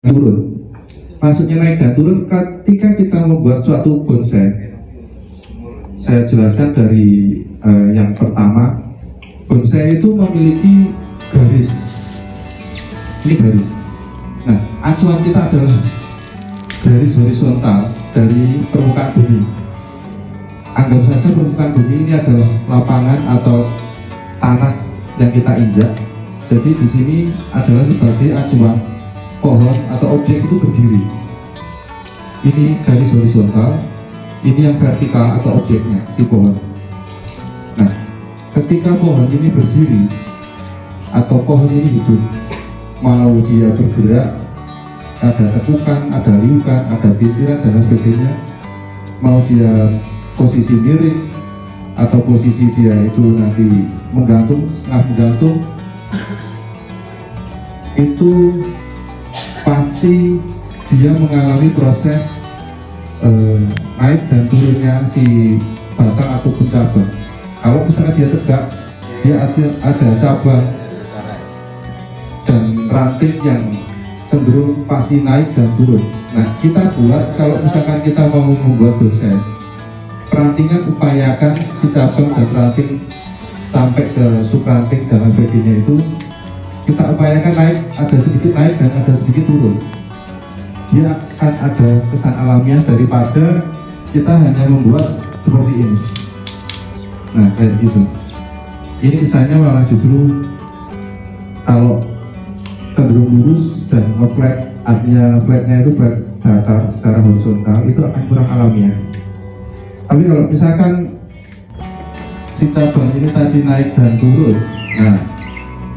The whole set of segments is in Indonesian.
turun. Maksudnya naik dan turun ketika kita membuat suatu bonsai. Saya jelaskan dari yang pertama, bonsai itu memiliki garis. Ini garis. Nah, acuan kita adalah garis horizontal dari permukaan bumi. Anggap saja permukaan bumi ini adalah lapangan atau tanah yang kita injak. Jadi di sini adalah sebagai acuan pohon atau objek itu berdiri. Ini garis horizontal, ini yang vertikal atau objeknya, si pohon. Nah, ketika pohon ini berdiri atau pohon ini hidup, mau dia bergerak, ada tekukan, ada liukan, ada bintiran dan sebagainya, mau dia posisi miring atau posisi dia itu nanti menggantung, setengah menggantung, itu pasti dia mengalami proses naik dan turunnya si batang ataupun cabang. Kalau misalnya dia tegak, dia ada cabang dan ranting yang cenderung pasti naik dan turun. Nah, kita buat, kalau misalkan kita mau membuat bonsai, perantingan upayakan si cabang dan ranting sampai ke subranting dan sebagainya itu kita upayakan naik, ada sedikit naik dan ada sedikit turun. Dia akan ada kesan alamiah daripada kita hanya membuat seperti ini. Nah, kayak gitu. Ini kesannya malah justru kalau cenderung lurus dan flat, artinya flatnya itu flat datar secara horizontal, itu akan kurang alamiah. Tapi kalau misalkan si cabang ini tadi naik dan turun, nah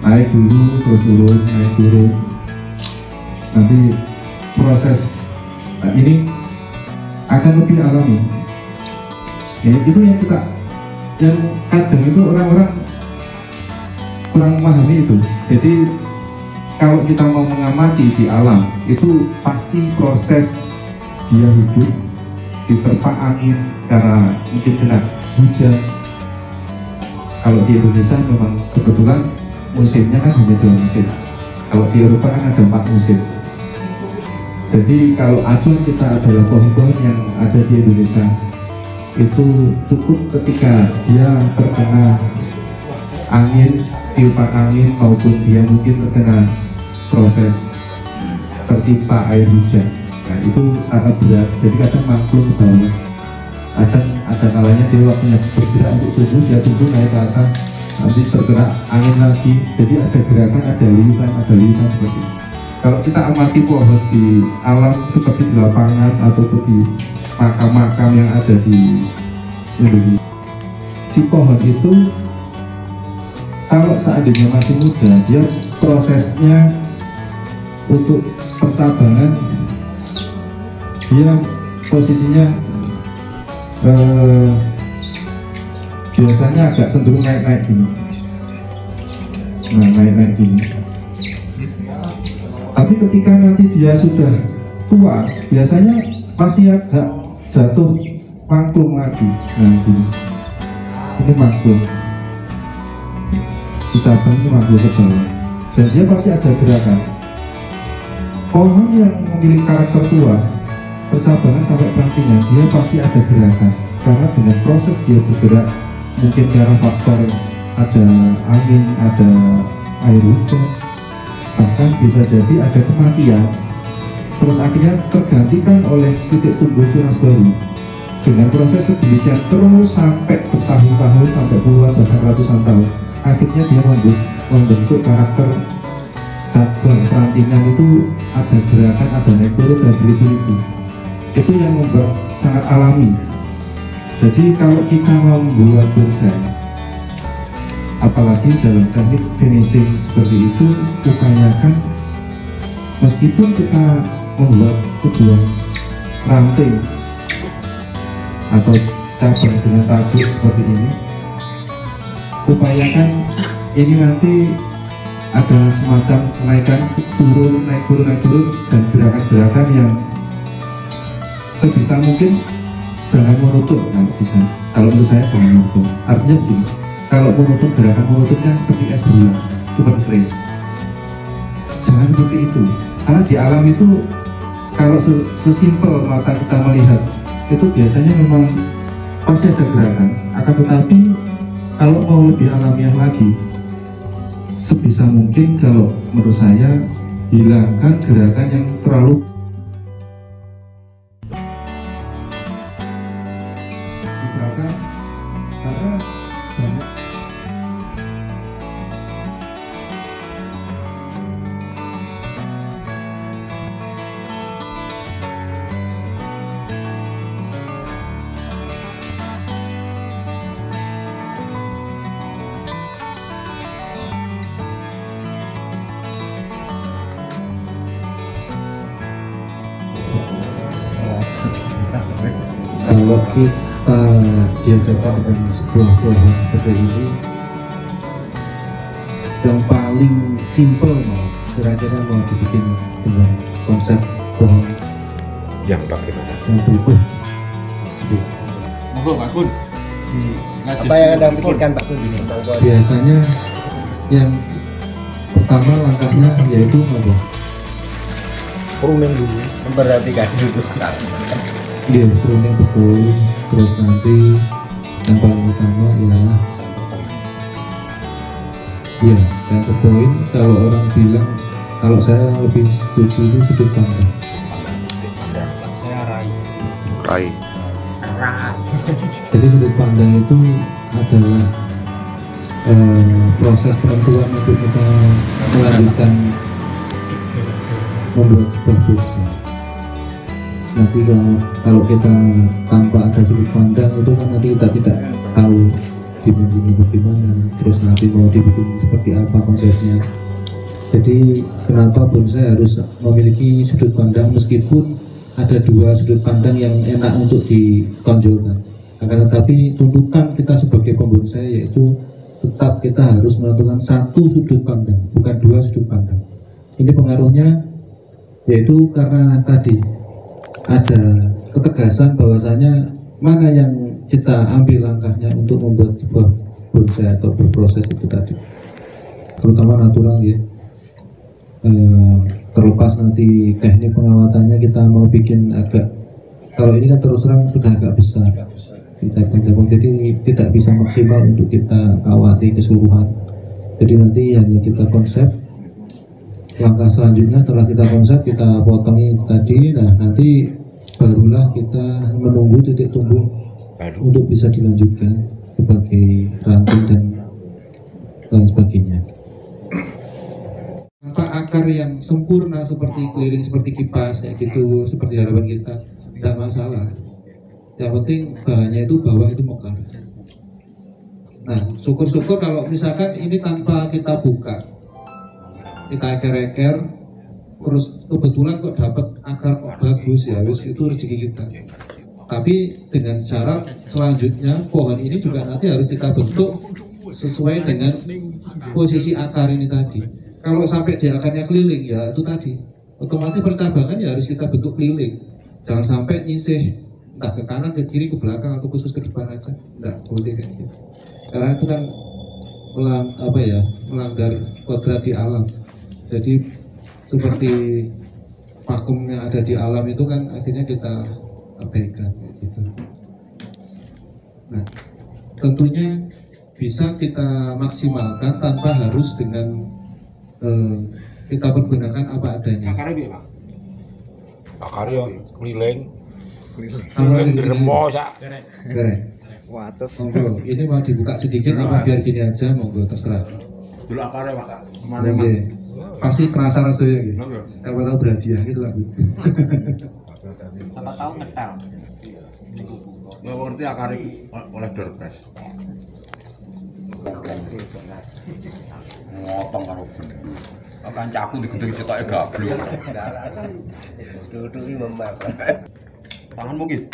naik dulu terus turun, naik turun, nanti proses ini akan lebih alami. Ya, itu yang kadang itu orang-orang kurang memahami itu. Jadi kalau kita mau mengamati di alam, itu pasti proses dia hidup diterpa angin karena mungkin kena hujan. Kalau di Indonesia memang kebetulan musimnya kan hanya 2 musim. Kalau di Eropa kan ada 4 musim. Jadi kalau acuan kita adalah pohon-pohon yang ada di Indonesia, itu cukup ketika dia terkena angin, tiupan angin, maupun dia mungkin terkena proses tertimpa air hujan. Nah, itu akan berat. Jadi kadang maklum ke bawah. Kadang ada kalanya dia waktunya bergerak untuk tumbuh, dia tumbuh naik ke atas, nanti tergerak angin lagi. Jadi ada gerakan, ada liukan seperti itu. Kalau kita amati pohon di alam seperti di lapangan ataupun di makam-makam yang ada di Indonesia, si pohon itu kalau seandainya masih muda, dia prosesnya untuk percabangan, dia posisinya biasanya agak cenderung naik-naik gini. Nah, naik-naik gini. Tapi ketika nanti dia sudah tua, biasanya masih agak jatuh mangklung lagi. Nah, ini mangklung. Di cabang ini mangklung ke bawah. Dan dia pasti ada gerakan. Pohon yang memiliki karakter tua, percabangan sampai rantingnya, dia pasti ada gerakan. Karena dengan proses dia bergerak, mungkin karena faktor ada angin, ada air hujan, bahkan bisa jadi ada kematian, terus akhirnya tergantikan oleh titik tumbuh tunas baru dengan proses sedemikian terus sampai bertahun-tahun, sampai puluhan bahkan ratusan tahun. Akhirnya dia membentuk karakter cabang rantingan itu ada gerakan, ada naik turun dan beribu-ribu. Itu yang membuat sangat alami. Jadi kalau kita membuat bonsai, apalagi dalam teknik finishing seperti itu, upayakan meskipun kita membuat sebuah ranting atau cabang dengan tajuk seperti ini, upayakan ini nanti ada semacam kenaikan, turun, naik turun, dan gerakan-gerakan yang sebisa mungkin jangan monoton. Kalau bisa, kalau menurut saya jangan monoton. Artinya begini, kalau monoton, gerakan monotonnya seperti es bulan, cuma fresh. Jangan seperti itu. Karena di alam itu kalau sesimpel mata kita melihat itu biasanya memang pasti ada gerakan, akan tetapi kalau mau lebih alamiah lagi, sebisa mungkin kalau menurut saya hilangkan gerakan yang terlalu misalkan karena banyak kalau kita dihadapkan dengan sebuah pohon seperti ini yang paling simple mau kira-kira mau dibikin dengan konsep pohon yang bagaimana? yang berikut. Monggo Pak Kun. Apa yang Anda pikirkan Pak Kun ini? Biasanya yang pertama langkahnya yaitu apa? Pruning dulu. Memperhatikan dulu. Iya, pruning betul. Terus nanti yang paling utama ialah ya center point. Kalau orang bilang, kalau saya lebih setuju itu sudut pandang. Rai. Jadi sudut pandang itu adalah proses penentuan untuk kita melanjutkan membuat sebuah bonsai. Nanti kalau kita tanpa ada sudut pandang itu kan nanti kita tidak tahu dimensinya bagaimana, terus nanti mau dibikin seperti apa konsepnya. Jadi kenapa bonsai harus memiliki sudut pandang meskipun ada dua sudut pandang yang enak untuk ditonjolkan. Akan tetapi tuntutan kita sebagai pembonsai yaitu tetap kita harus menentukan satu sudut pandang, bukan dua sudut pandang. Ini pengaruhnya yaitu karena tadi ada ketegasan bahwasanya mana yang kita ambil langkahnya untuk membuat sebuah bonsai atau berproses itu tadi, terutama natural ya. Terlepas nanti teknik pengawatannya kita mau bikin agak, kalau ini kan terus terang sudah agak besar di cabang-cabang, jadi tidak bisa maksimal untuk kita awati keseluruhan. Jadi nanti hanya kita konsep, langkah selanjutnya setelah kita konsep kita potongi tadi, nah nanti barulah kita menunggu titik tumbuh untuk bisa dilanjutkan sebagai ranting dan lain sebagainya. Tanpa akar yang sempurna seperti keliling, seperti kipas kayak gitu, seperti harapan kita, tidak masalah. Yang penting bahannya itu bawah itu mekar. Nah, syukur-syukur kalau misalkan ini tanpa kita buka, kita eker-eker, terus kebetulan kok dapat akar kok bagus ya, wis itu rezeki kita. Tapi dengan syarat selanjutnya pohon ini juga nanti harus kita bentuk sesuai dengan posisi akar ini tadi. Kalau sampai di akarnya keliling ya itu tadi, otomatis percabangan ya harus kita bentuk keliling. Jangan sampai nyisih entah ke kanan, ke kiri, ke belakang atau khusus ke depan aja, enggak boleh kayak gitu. Karena itu kan melanggar kodrat di alam. Jadi seperti vakum yang ada di alam itu kan akhirnya kita abaikan gitu. Nah, tentunya bisa kita maksimalkan tanpa harus dengan kita pergunakan apa adanya. Akarnya piye, Pak? Akarnya keliling. Keliling diremo sak. Keren. Monggo, ini mau dibuka sedikit apa biar gini aja, monggo terserah. Dulu akarnya, Pak. Oke. Pasti penasaran saya gitu. Siapa tahu berhadiah gitu lah. Siapa tahu ngetel. Nggak ngerti akarnya oleh doorpress. Ngotong karo bener. Kancaku digedeng cetoke gablok. Duduki memar. Tangan mungkin.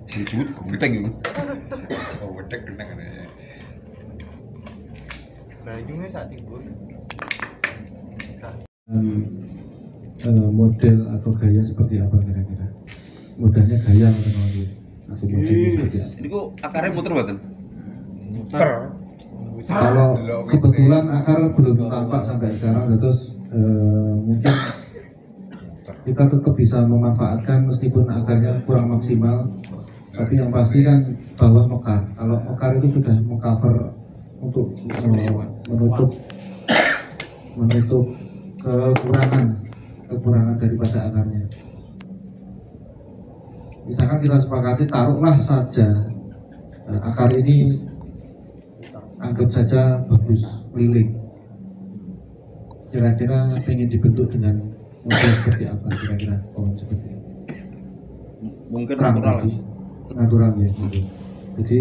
Dijut gudeng iki. Oh, wedek geneng ngene. Bayune sak timbul. Model atau gaya seperti apa kira-kira? Modelnya gaya atau modelnya seperti apa? Ini kok akarnya muter mboten? Muter. Kalau kebetulan akar belum tampak sampai sekarang, terus mungkin kita tetap bisa memanfaatkan meskipun akarnya kurang maksimal, tapi yang pasti kan bawah mekar. Kalau mekar itu sudah mengcover untuk menutup kekurangan daripada akarnya. Misalkan kita sepakati taruhlah saja akar ini anggap saja bagus liling, kira-kira pengen dibentuk dengan model seperti apa kira-kira pohon seperti ini? Mungkin natural ya. Jadi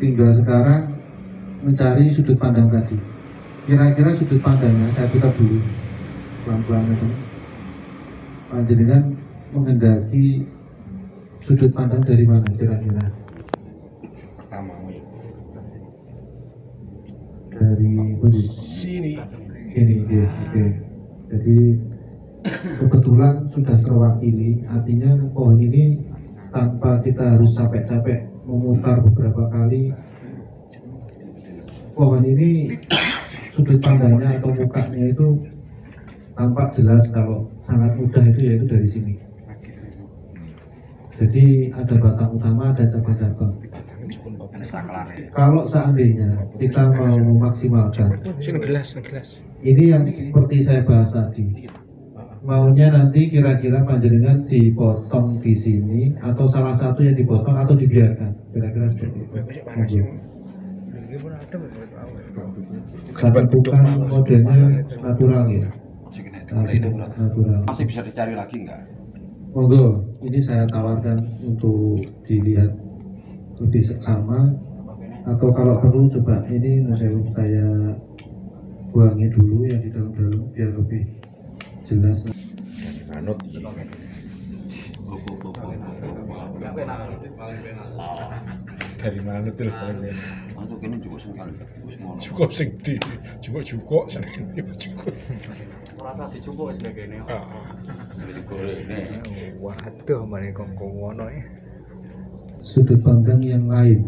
tinggal sekarang mencari sudut pandang tadi. Kira-kira sudut pandangnya saya buka dulu pelan-pelan itu. Panjenengan menghendaki sudut pandang dari mana kira-kira? Pertama Dari sini. Ini ya, oke. Jadi kebetulan sudah terwakili, artinya pohon ini tanpa kita harus capek-capek memutar beberapa kali, pohon ini sudut pandangnya atau mukanya itu tampak jelas. Kalau sangat mudah itu yaitu dari sini. Jadi ada batang utama, ada cabang-cabang. Kalau seandainya kita mau memaksimalkan, ini yang seperti saya bahas tadi, maunya nanti kira-kira panjenengan dipotong di sini atau salah satu yang dipotong atau dibiarkan, kira-kira seperti itu. Karena bukan modelnya natural ya. Natural. Masih bisa dicari lagi enggak? Monggo, ini saya tawarkan untuk dilihat lebih seksama, atau kalau perlu coba ini saya buangi dulu yang di dalam-dalam biar lebih jelas. Dari mana tuh? Masuk ini juga sekali. Cukup sing di cukup sering cukup. Merasa dicupuk sebagainya. Wis goreng nih. Waduh, mana kok ngono ya? Sudut pandang yang lain.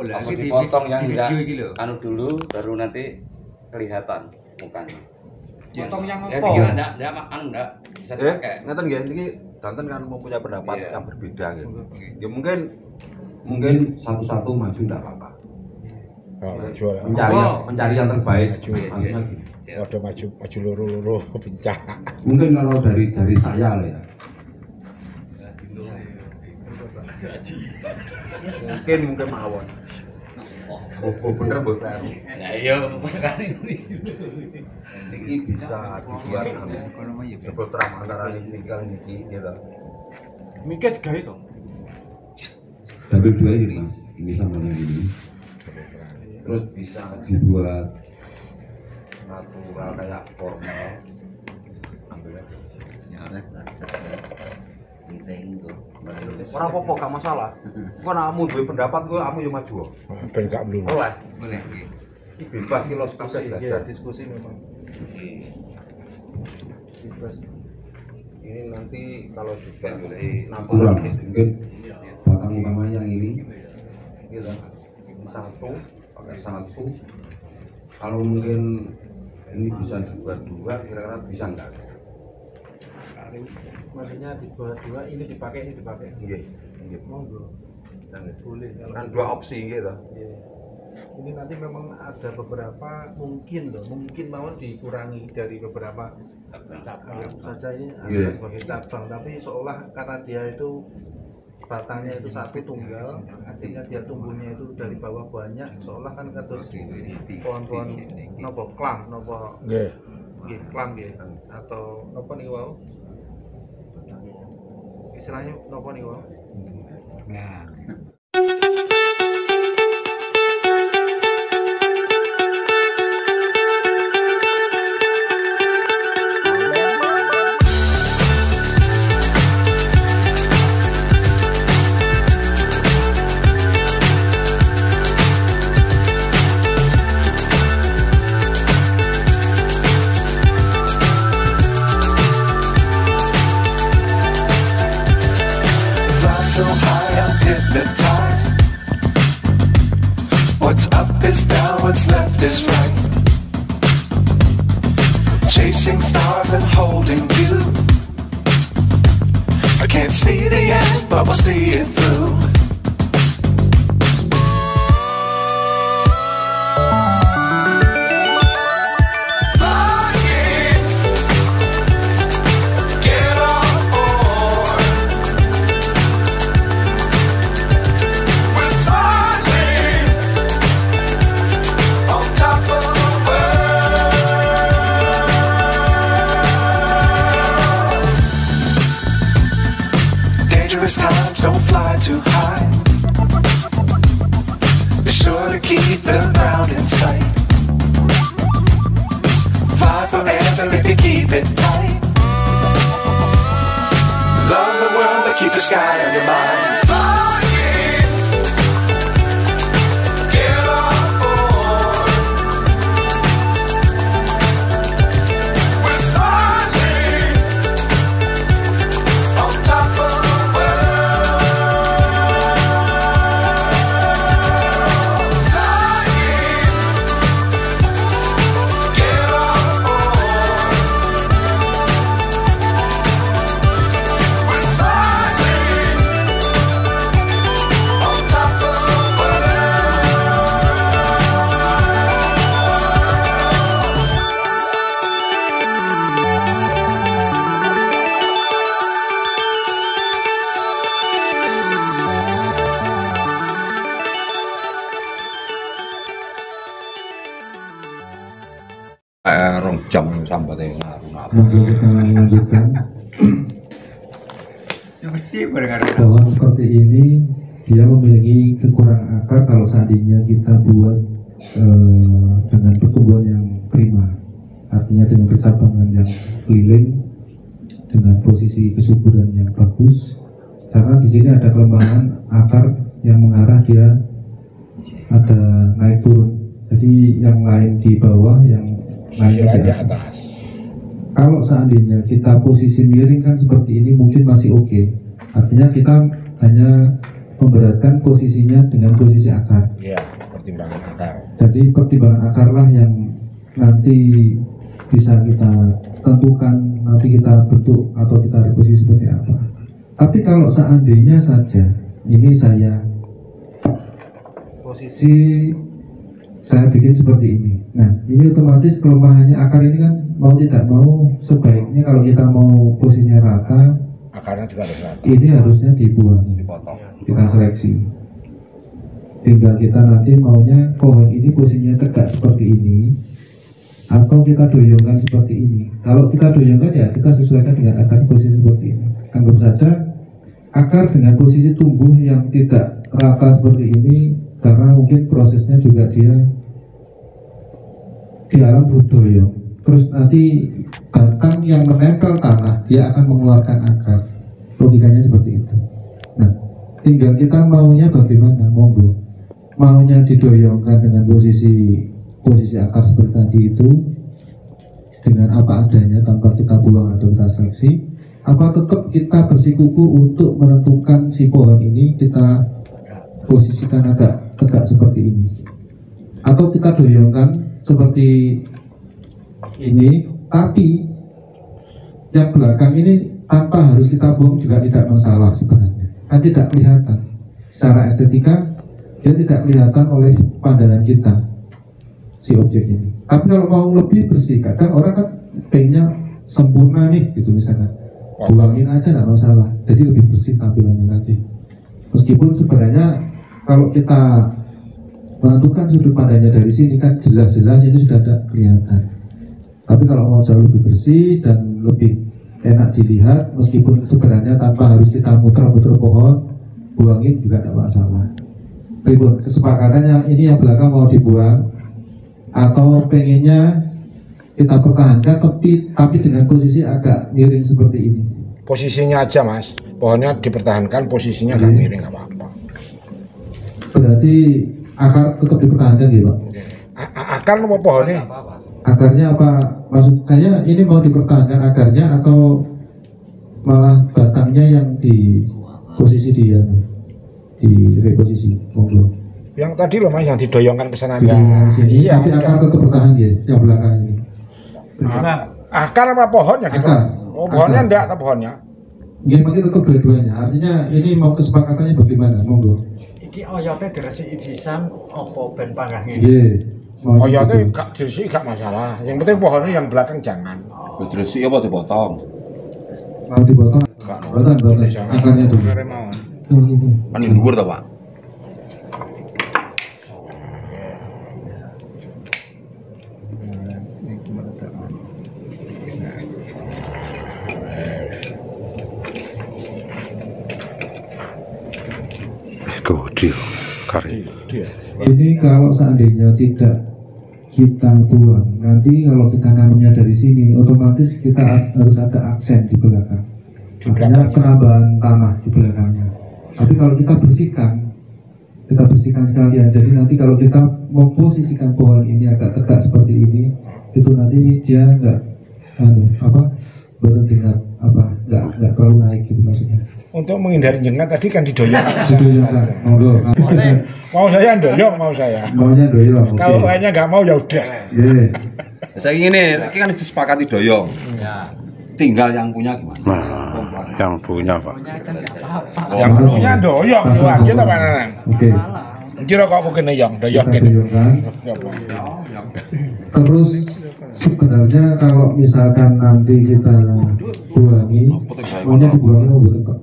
Langsung dipotong yang enggak anu dulu, baru nanti kelihatan mukanya. Potong yang Ya apa? dikira enggak anu enggak bisa dipakai. Ngeten nggih, niki Danten kan mempunyai pendapat Iya. yang berbeda gitu. Ya mungkin satu-satu maju enggak apa-apa. Jual. Mencari yang terbaik. Maju. Maksudnya gini. Waduh maju loro-loro pencah. Mungkin kalau dari saya lah ya. Mungkin mawon. Oh bener Bu. Ya iya kan ini. Niki bisa dibuat sebel terang antara niki kali niki gitu. Mikir gawe to. Double dua ini Mas, ini sama yang ini. Terus bisa dibuat natural kayak formal. Ambilnya. Ora apa-apa, gak masalah. Kok kamu duwe pendapat kowe kamu yo maju. Ben gak mlulu. Oleh. Boleh nggih. Iki bebas ki lo sekasih Iya, belajar. diskusi memang. Bebas. Ini nanti kalau juga natural mungkin batang utamanya ini gitu. Ini satu, pakai satu. Kalau mungkin ini bisa dibuat dua, kira-kira bisa enggak? Maksudnya dibuat dua, ini dipakai, ini dipakai. Iya, iya. Monggo. Boleh. Kan dua opsi gitu. Iya. Ini nanti memang ada beberapa mungkin mau dikurangi dari beberapa cabang saja ini ada Iya. sebagai cabang, tapi seolah karena dia itu batangnya itu satu tunggal, artinya dia tumbuhnya itu dari bawah banyak, seolah kan kados pohon-pohon nopo klam nopo Nggih. nggih klam nggih atau apa nih wau istilahnya nopo nih wau. Nah. Now what's left is right. Chasing stars and holding you. I can't see the end, but we'll see it through. Times don't fly too high. Be sure to keep the ground in sight. Fly forever if you keep it tight. Love the world but keep the sky on your mind. Jam sampai ngaruh-ngaruh. Mungkin kita lanjutkan. Pohon seperti ini dia memiliki kekurangan akar kalau seandainya kita buat dengan pertumbuhan yang prima, artinya dengan percabangan yang keliling, dengan posisi kesuburan yang bagus. Karena di sini ada kelemahan akar yang mengarah dia ada naik turun. Jadi yang lain di bawah, yang lainnya di atas. Kalau seandainya kita posisi miring kan seperti ini mungkin masih oke. Artinya kita hanya memberatkan posisinya dengan posisi akar. Iya, pertimbangan akar. Jadi pertimbangan akarlah yang nanti bisa kita tentukan, nanti kita bentuk atau kita reposisi seperti apa. Tapi kalau seandainya saja ini saya posisi saya bikin seperti ini. Nah, ini otomatis kelemahannya akar ini kan mau tidak mau sebaiknya kalau kita mau posisinya rata, Akarnya juga harus rata. ini harusnya dibuang, Dipotong. kita seleksi. Tinggal kita nanti maunya pohon ini posisinya tegak seperti ini atau kita doyongkan seperti ini. Kalau kita doyongkan ya kita sesuaikan dengan akar posisi seperti ini. Anggap saja akar dengan posisi tumbuh yang tidak rata seperti ini karena mungkin prosesnya juga dia di alam berdoyong. Terus nanti batang yang menempel tanah dia akan mengeluarkan akar. Logikanya seperti itu. Nah, tinggal kita maunya bagaimana, monggo. Maunya didoyongkan dengan posisi akar seperti tadi itu dengan apa adanya tanpa kita buang atau kita seleksi, apa tetap kita bersikuku untuk menentukan si pohon ini kita posisikan agak tegak seperti ini, atau kita doyongkan seperti ini, tapi yang belakang ini tanpa harus kita buang juga tidak masalah sebenarnya. Kan tidak kelihatan secara estetika, dia tidak kelihatan oleh pandangan kita si objek ini. Tapi kalau mau lebih bersih, kadang orang kan pengennya sempurna nih gitu misalkan, buangin aja tidak masalah, jadi lebih bersih tampilannya nanti. Meskipun sebenarnya kalau kita menentukan sudut pandangnya dari sini kan jelas-jelas ini sudah ada kelihatan. Tapi kalau mau jauh lebih bersih dan lebih enak dilihat, meskipun sebenarnya tanpa harus kita muter-muter pohon, buangin juga tidak masalah. Ribut kesepakatannya ini yang belakang mau dibuang atau pengennya kita pertahankan tapi dengan posisi agak miring seperti ini. Posisinya aja mas, pohonnya dipertahankan, posisinya agak miring nggak apa-apa. Berarti akar tetap dipertahankan ya Pak? Akar apa pohonnya? Akarnya apa? Maksud saya ini mau dipertahankan akarnya atau malah batangnya yang di posisi dia, di reposisi? Monggo. Yang tadi loh Mas, yang didoyongkan ke sana. Didoyongkan sini. Iya. Tapi akar tetap bertahan ya, yang belakang ini. Akar apa pohonnya? Gitu? Akar. Oh, pohonnya Akar. enggak atau pohonnya? Gimana tetap dua-duanya. Artinya ini mau kesepakatannya bagaimana? Monggo. Iki oyote diresiki pisan apa ben panggah ngene. Nggih. Oh ya itu gak dirisi gak masalah. Yang penting pohonnya yang belakang jangan. Bedresi apa dipotong? Mau dipotong? Boten. Akarnya dulu. Kan yang dhuwur ta, Pak? Ini kalau seandainya tidak kita buang, nanti kalau kita nanamnya dari sini, otomatis kita harus ada aksen di belakang. Makanya penambahan tanah di belakangnya. Tapi kalau kita bersihkan sekalian. Jadi nanti kalau kita memposisikan pohon ini agak tegak seperti ini, itu nanti dia nggak terlalu naik gitu maksudnya. Untuk menghindari jengat tadi kan didoyong. Didoyongkan, monggo. Mau saya doyong, mau saya. Maunya doyong. Kalau lainnya nggak mau ya udah. Saya ingin ini kan disepakati doyong. Ya. Tinggal yang punya gimana? Nah, yang punya Pak. Yang punya doyong, doang gitu Pak. Oke. Kira kok aku kena doyong Kita kene. doyongkan. Terus sebenarnya kalau misalkan nanti kita buangi, maunya dibuangin mau betul Pak?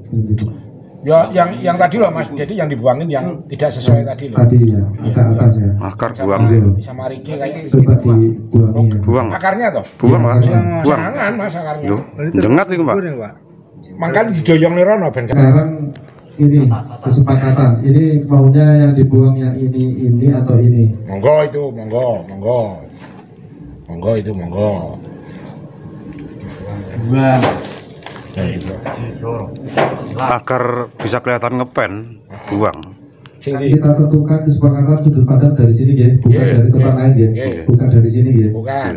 Ya yang tadi loh Mas, jadi yang dibuangin yang tidak sesuai tadi loh. Tadi ya, agak atas ya. Akar buang. Sama Riki kayak Coba dibuangi ya. Buang. akarnya toh. Buang Pak. Buang. Jangan Mas akarnya. Loh, jengat itu Pak. Makanya didoyong nih Rono ben. Sekarang ini kesepakatan. Ini maunya yang dibuang yang ini atau ini? Monggo itu, monggo. Monggo itu monggo. Akar bisa kelihatan ngepen, buang. Kita tentukan kesepakatan sudut pandang dari sini ya, bukan dari tempat lain ya, bukan dari sini ya. Bukan.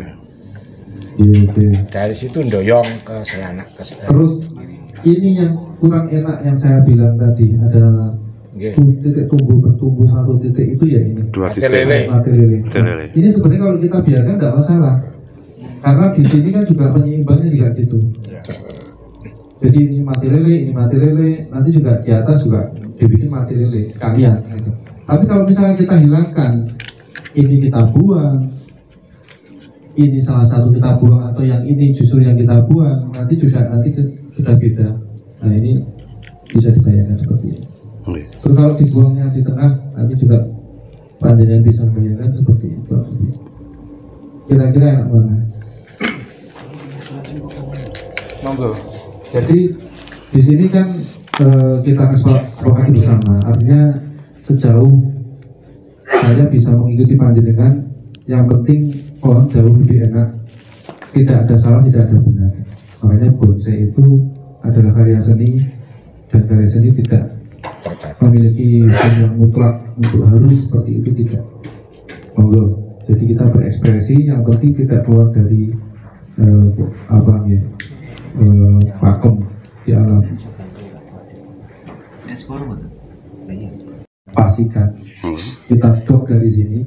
Oke. Dari situ doyong ke sana ke Terus ini yang kurang enak yang saya bilang tadi ada titik bertumbuh satu titik itu ya ini. Dua Mati titik. lele. Mati lele. Mati lele. Ini sebenarnya kalau kita biarkan nggak masalah, karena di sini kan juga penyeimbangnya juga gitu. Jadi ini mati lele, nanti juga di atas juga dibikin mati lele sekalian. Gitu. Tapi kalau misalnya kita hilangkan, ini kita buang, ini salah satu kita buang atau yang ini justru yang kita buang, nanti sudah beda. Nah ini bisa dibayangkan seperti ini. Terus kalau dibuangnya di tengah, nanti juga panjenengan bisa membayangkan seperti itu. Kira-kira enak mana? Monggo. Jadi di sini kan kita kesepakati bersama, artinya sejauh saya bisa mengikuti panjenengan, yang penting pohon jauh lebih enak, tidak ada salah, tidak ada benar. Makanya bonsai itu adalah karya seni, dan karya seni tidak memiliki yang mutlak untuk harus seperti itu, tidak. Monggo. Jadi kita berekspresi, yang penting tidak keluar dari pakem di alam. Pastikan kita dok dari sini,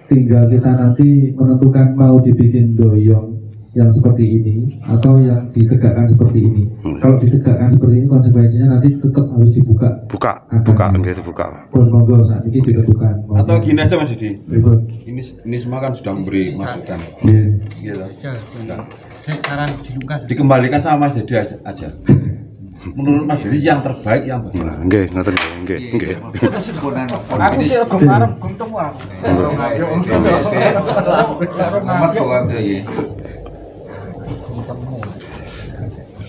tinggal kita nanti menentukan mau dibikin doyong yang seperti ini atau yang ditegakkan seperti ini. Kalau ditegakkan seperti ini, konsekuensinya nanti tetap harus dibuka. Buka gitu buka. Pun monggo saat ini ditentukan. Atau gini aja Mas Didi. Berikut. Ini semua kan sudah memberi masukan. Iya. Gitu. Saran dilukas. Dikembalikan sama Mas Didi aja. Menurut Mas Didi yang terbaik yang mana? Nggih, ngoten nggih. Aku sih rego arep guntung aku.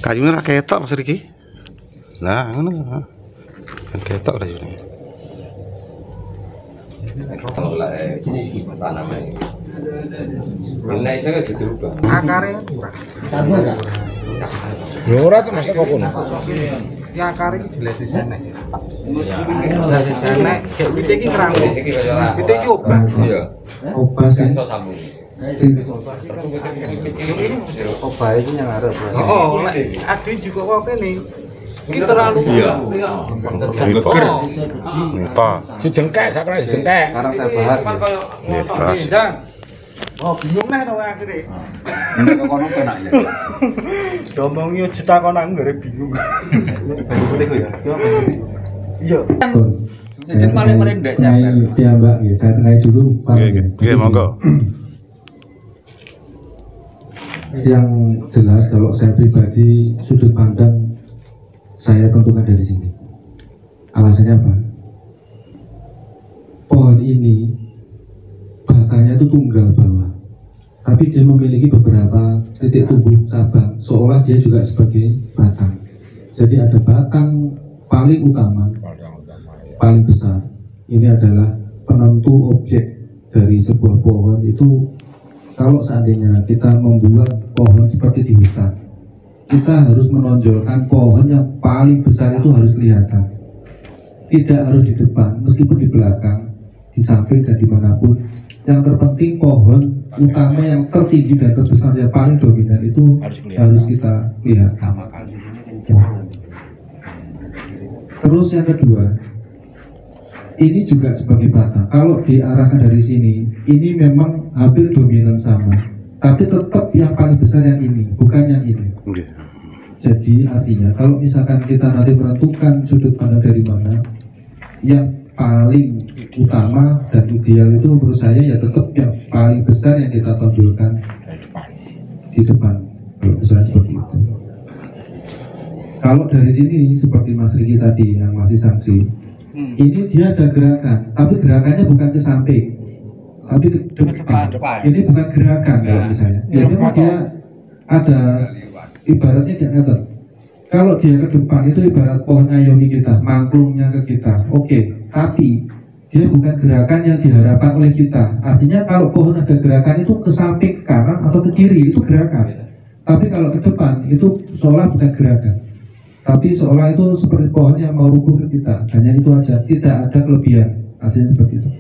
Kayune ra ketok Mas Riki. Lah, ngono. Kan ketok kayune. Kalau lah tanaman ini saya dirubah. Akarnya kurang. Ora tuh masuk kok kono. Ya akarnya jelas di sana. Jelas di sana. Kayak wite iki terang. Wite iki obat. Iya. Obat sih. Sensor sambung. Obat itu yang harus. Oh, lek ade juga kok kene. Ini terlalu Geger. Apa? Dijengkek, gak pernah dijengkek. Sekarang saya bahas. Ya, bahas. Oh, bingung nih tau akhirnya. Ini kok kono penak ya. Domongi juta kono aku gak bingung. Ya. Iya. Jadi maling-maling ndak Tengahi ya Mbak, ya. Saya tengahi dulu Pak. Oke, monggo. Yang jelas kalau saya pribadi sudut pandang saya tentukan dari sini. Alasannya apa? Pohon ini batangnya itu tunggal bawah, tapi dia memiliki beberapa titik tumbuh cabang, seolah dia juga sebagai batang. Jadi ada batang paling utama, paling besar. Ini adalah penentu objek dari sebuah pohon itu. Kalau seandainya kita membuat pohon seperti di hutan, kita harus menonjolkan pohon yang paling besar itu harus kelihatan. Tidak harus di depan, meskipun di belakang, di samping dan dimanapun. Yang terpenting pohon utama yang tertinggi dan terbesar yang paling dominan itu harus kita lihat. Terus yang kedua, ini juga sebagai batang. Kalau diarahkan dari sini, ini memang hampir dominan sama, tapi tetap yang paling besar yang ini, bukan yang ini. Jadi artinya kalau misalkan kita nanti menentukan sudut pandang dari mana, yang paling utama dan ideal itu menurut saya ya tetap yang paling besar yang kita tonjolkan di depan. Kalau misalnya seperti itu. Kalau dari sini seperti Mas Riki tadi yang masih sanksi, ini dia ada gerakan, tapi gerakannya bukan ke samping, tapi ke depan. Ini bukan gerakan kalau misalnya. Ya memang dia ada ibaratnya dia ngatur. Kalau dia ke depan itu ibarat pohon ngayomi kita, mangklungnya ke kita. Oke, tapi dia bukan gerakan yang diharapkan oleh kita. Artinya kalau pohon ada gerakan itu ke samping, ke kanan atau ke kiri itu gerakan. Tapi kalau ke depan itu seolah bukan gerakan. Tapi seolah itu seperti pohon yang mau rubuh ke kita. Hanya itu aja, tidak ada kelebihan. Artinya seperti itu.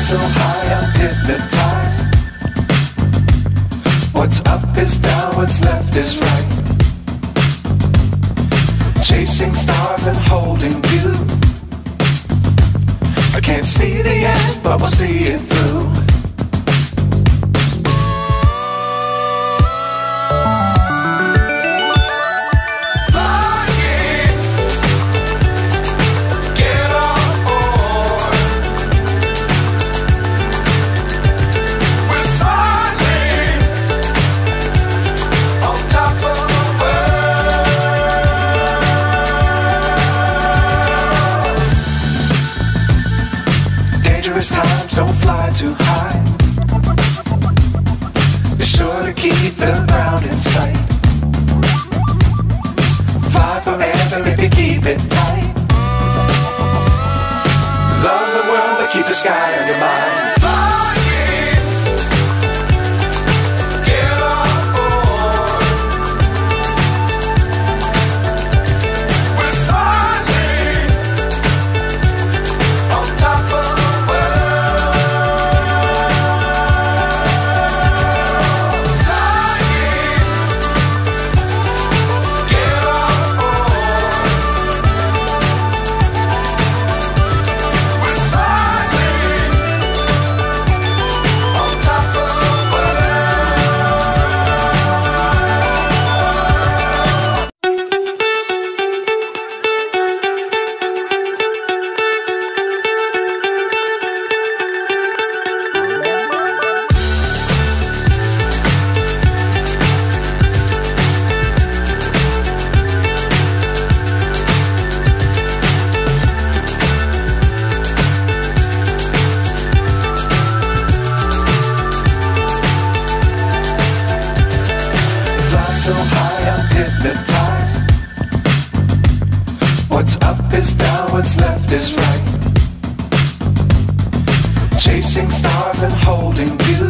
So high I'm hypnotized. What's up is down, what's left is right. Chasing stars and holding you. I can't see the end, but we'll see it through. Times don't fly too high. Be sure to keep the ground in sight. Fly forever if you keep it tight. Love the world but keep the sky on your mind. left is right. Chasing stars and holding you.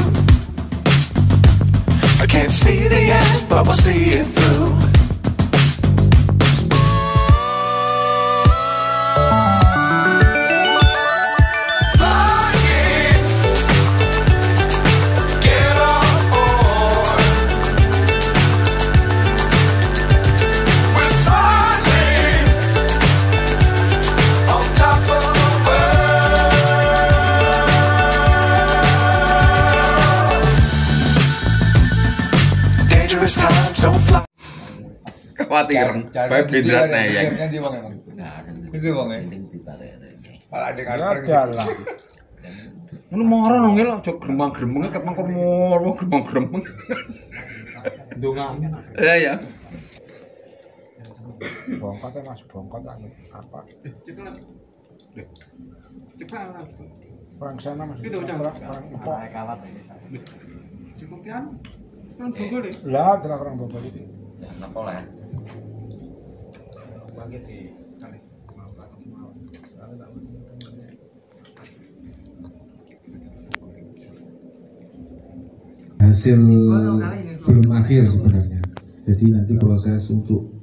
I can't see the end, but we'll see it through. Times don't fly. Kekhawatiran, baik bidratnya ya. Itu bang ya. Malah dengar lah. Ini marah nong ya, cok gerembang-gerembangnya ketang kormor, gerembang-gerembang. Dungan. Ya. Bongkotnya mas, bongkot apa? Cepat. Perang sana mas. Itu jangan. Cukup kan? Kan Bogor deh. Lah, telah orang Bogor itu. Apa lah? Bagi di kali. Hasil belum akhir sebenarnya. Jadi nanti proses untuk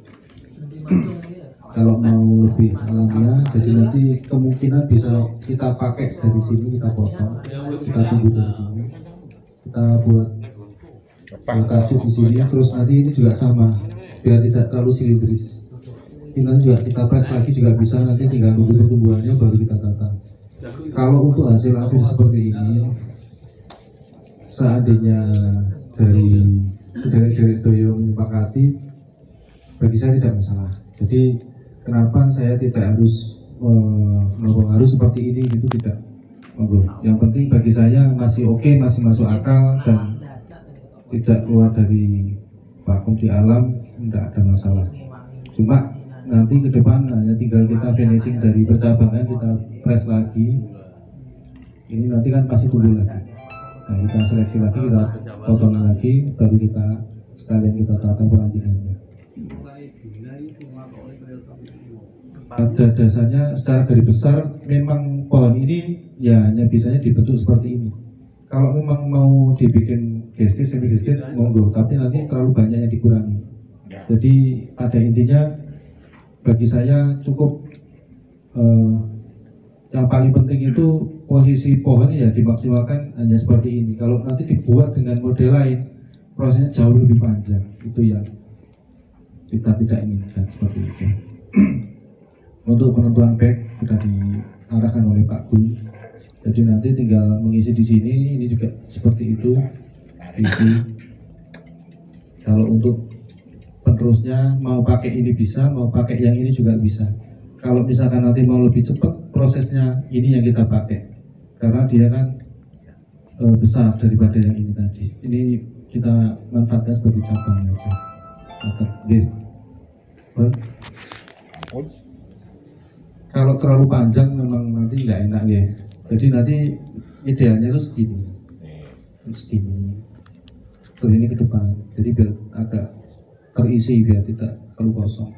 kalau mau lebih alamiah, jadi nanti kemungkinan bisa kita pakai dari sini, kita potong, kita tunggu dari sini, kita buat kacu di sini, terus nanti ini juga sama, biar tidak terlalu silindris. Ini nanti juga kita press lagi juga bisa, nanti tinggal tunggu pertumbuhannya baru kita tata. Kalau untuk hasil akhir seperti ini, seandainya dari saudara-saudara Doyong menyepakati, bagi saya tidak masalah. Jadi kenapa saya tidak harus harus seperti ini, itu tidak. Yang penting bagi saya masih oke, masih masuk akal dan tidak keluar dari vakum di alam, tidak ada masalah. Cuma nanti ke depan hanya tinggal kita finishing dari percabangan, kita press lagi. Ini nanti kan pasti tumbuh lagi. Nah, kita seleksi lagi, kita potong lagi, baru kita sekalian kita tata perantingannya. Pada dasarnya secara garis besar memang pohon ini ya hanya bisanya dibentuk seperti ini. Kalau memang mau dibikin gesket, semi gesket, monggo, tapi nanti terlalu banyak yang dikurangi. Jadi pada intinya bagi saya cukup yang paling penting itu posisi pohon ya dimaksimalkan hanya seperti ini. Kalau nanti dibuat dengan model lain, prosesnya jauh lebih panjang. Itu yang kita tidak inginkan seperti itu. Untuk penentuan back sudah diarahkan oleh Pak Gun. Jadi nanti tinggal mengisi di sini, ini juga seperti itu. Isi. Kalau untuk penerusnya mau pakai ini bisa, mau pakai yang ini juga bisa. Kalau misalkan nanti mau lebih cepat prosesnya, ini yang kita pakai karena dia kan besar daripada yang ini tadi. Ini kita manfaatkan sebagai cabang aja. Kalau terlalu panjang memang nanti nggak enak ya. Jadi nanti idealnya itu segini, terus ini ke depan. Jadi biar agak terisi, biar tidak terlalu kosong.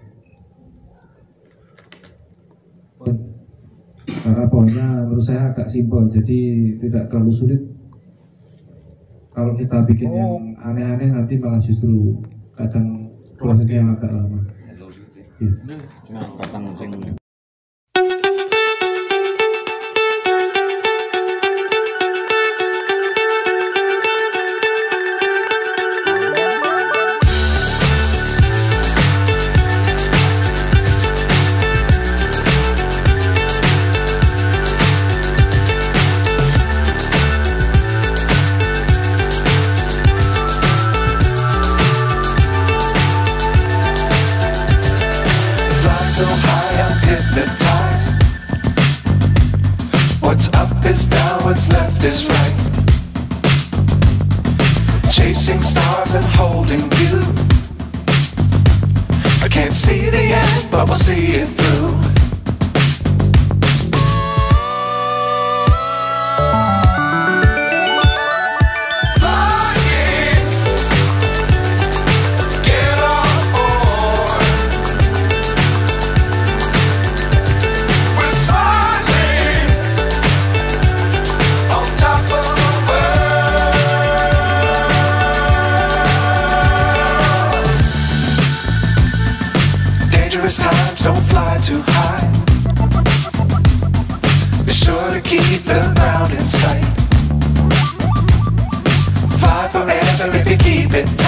Karena pohonnya menurut saya agak simpel, jadi tidak terlalu sulit. Kalau kita bikin yang aneh-aneh nanti malah justru kadang prosesnya yang agak lama. Ya. So high I'm hypnotized. What's up is down, what's left is right. Chasing stars and holding you. I can't see the end, but we'll see it through. We're don't fly too high. Be sure to keep the ground in sight. Fly forever if you keep it tight.